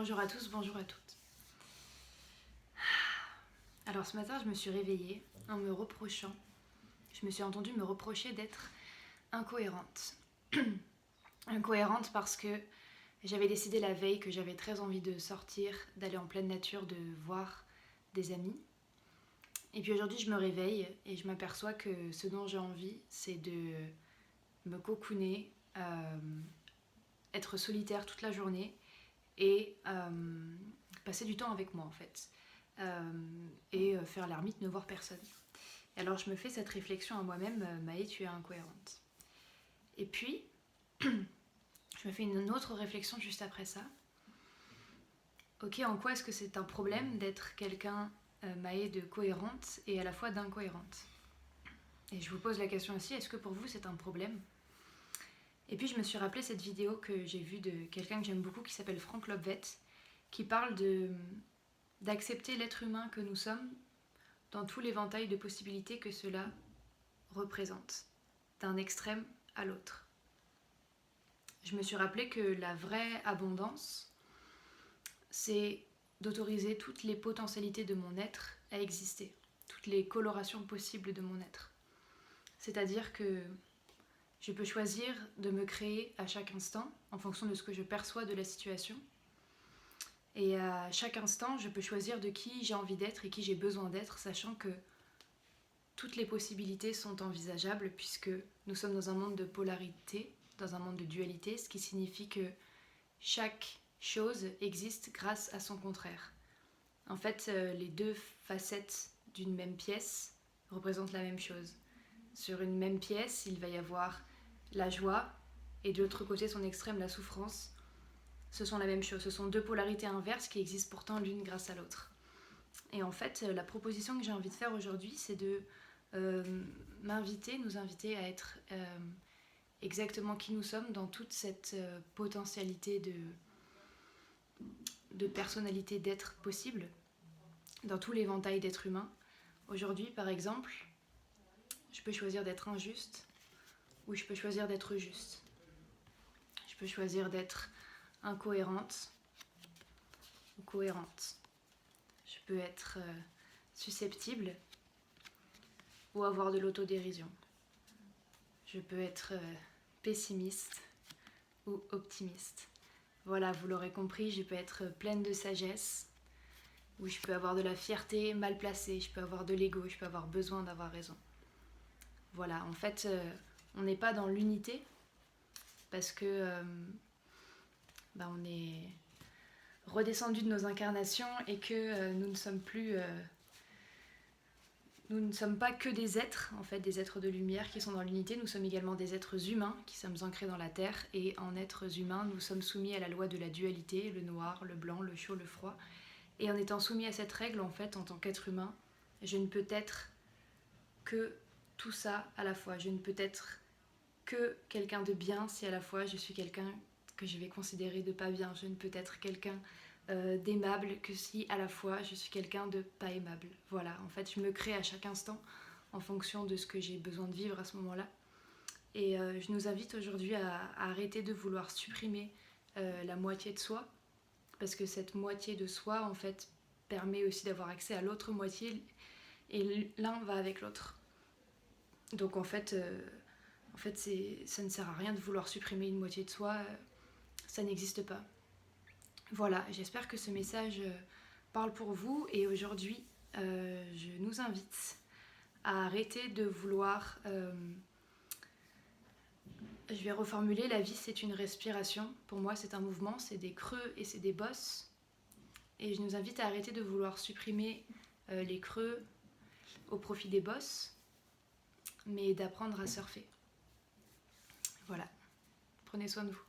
Bonjour à tous, bonjour à toutes. Alors ce matin, je me suis réveillée en me reprochant, je me suis entendue me reprocher d'être incohérente. Incohérente parce que j'avais décidé la veille que j'avais très envie de sortir, d'aller en pleine nature, de voir des amis. Et puis aujourd'hui, je me réveille et je m'aperçois que ce dont j'ai envie, c'est de me cocooner, être solitaire toute la journée et passer du temps avec moi en fait. Et faire l'ermite, ne voir personne. Et alors je me fais cette réflexion à moi-même, Maë, tu es incohérente. Et puis, je me fais une autre réflexion juste après ça. Ok, en quoi est-ce que c'est un problème d'être quelqu'un, Maë, de cohérente et à la fois d'incohérente? Et je vous pose la question aussi, est-ce que pour vous c'est un problème? Et puis je me suis rappelé cette vidéo que j'ai vue de quelqu'un que j'aime beaucoup qui s'appelle Frank Lobvet, qui parle d'accepter l'être humain que nous sommes dans tout l'éventail de possibilités que cela représente, d'un extrême à l'autre. Je me suis rappelé que la vraie abondance, c'est d'autoriser toutes les potentialités de mon être à exister, toutes les colorations possibles de mon être. C'est-à-dire que je peux choisir de me créer à chaque instant en fonction de ce que je perçois de la situation. Et à chaque instant, je peux choisir de qui j'ai envie d'être et qui j'ai besoin d'être, sachant que toutes les possibilités sont envisageables puisque nous sommes dans un monde de polarité, dans un monde de dualité, ce qui signifie que chaque chose existe grâce à son contraire. En fait, les deux facettes d'une même pièce représentent la même chose. Sur une même pièce, il va y avoir la joie et de l'autre côté, son extrême, la souffrance. Ce sont la même chose, ce sont deux polarités inverses qui existent pourtant l'une grâce à l'autre. Et en fait, la proposition que j'ai envie de faire aujourd'hui, c'est de nous inviter à être exactement qui nous sommes dans toute cette potentialité de personnalité d'être possible, dans tout l'éventail d'êtres humains. Aujourd'hui, par exemple, je peux choisir d'être injuste ou je peux choisir d'être juste. Je peux choisir d'être incohérente ou cohérente. Je peux être susceptible ou avoir de l'autodérision. Je peux être pessimiste ou optimiste. Voilà, vous l'aurez compris, je peux être pleine de sagesse, ou je peux avoir de la fierté mal placée, je peux avoir de l'ego, je peux avoir besoin d'avoir raison. Voilà, en fait, on n'est pas dans l'unité, parce que on est redescendu de nos incarnations et que nous ne sommes plus... Nous ne sommes pas que des êtres, en fait, des êtres de lumière qui sont dans l'unité, nous sommes également des êtres humains qui sommes ancrés dans la terre, et en êtres humains, nous sommes soumis à la loi de la dualité, le noir, le blanc, le chaud, le froid. Et en étant soumis à cette règle, en fait, en tant qu'être humain, je ne peux être que tout ça à la fois. Je ne peux être que quelqu'un de bien si à la fois je suis quelqu'un que je vais considérer de pas bien. Je ne peux être quelqu'un d'aimable que si à la fois je suis quelqu'un de pas aimable. Voilà, en fait je me crée à chaque instant en fonction de ce que j'ai besoin de vivre à ce moment-là. Et je nous invite aujourd'hui à arrêter de vouloir supprimer la moitié de soi, parce que cette moitié de soi en fait permet aussi d'avoir accès à l'autre moitié, et l'un va avec l'autre. Donc en fait ça ne sert à rien de vouloir supprimer une moitié de soi, ça n'existe pas. Voilà, j'espère que ce message parle pour vous, et aujourd'hui je nous invite à arrêter de vouloir... je vais reformuler, la vie c'est une respiration, pour moi c'est un mouvement, c'est des creux et c'est des bosses, et je nous invite à arrêter de vouloir supprimer les creux au profit des bosses, mais d'apprendre à surfer. Voilà, prenez soin de vous.